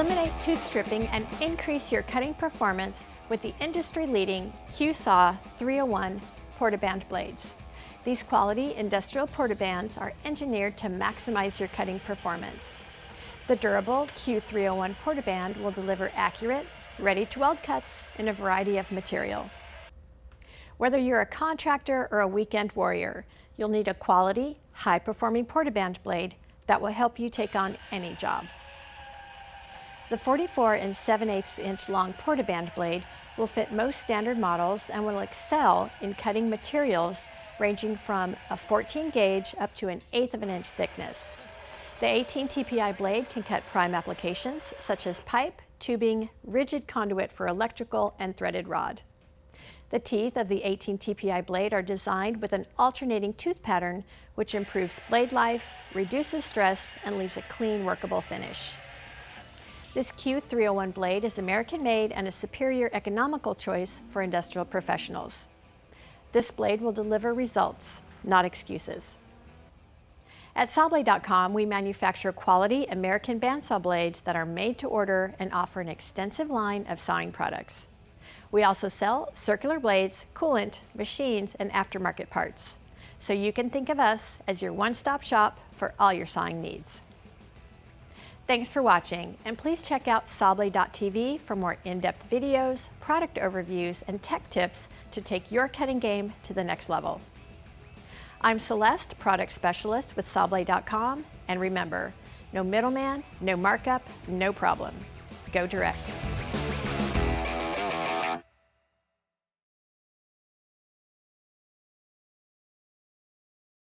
Eliminate tooth stripping and increase your cutting performance with the industry-leading Qsaw 301 Portaband blades. These quality industrial Portabands are engineered to maximize your cutting performance. The durable Q301 Portaband will deliver accurate, ready-to-weld cuts in a variety of material. Whether you're a contractor or a weekend warrior, you'll need a quality, high-performing Portaband blade that will help you take on any job. The 44 and 7/8 inch long Portaband blade will fit most standard models and will excel in cutting materials ranging from a 14 gauge up to 1/8 of an inch thickness. The 18 TPI blade can cut prime applications such as pipe, tubing, rigid conduit for electrical, and threaded rod. The teeth of the 18 TPI blade are designed with an alternating tooth pattern which improves blade life, reduces stress, and leaves a clean, workable finish. This Q301 blade is American-made and a superior economical choice for industrial professionals. This blade will deliver results, not excuses. At Sawblade.com, we manufacture quality American bandsaw blades that are made to order and offer an extensive line of sawing products. We also sell circular blades, coolant, machines, and aftermarket parts. So you can think of us as your one-stop shop for all your sawing needs. Thanks for watching, and please check out Sawblade.tv for more in-depth videos, product overviews, and tech tips to take your cutting game to the next level. I'm Celeste, product specialist with Sawblade.com, and remember, no middleman, no markup, no problem. Go direct.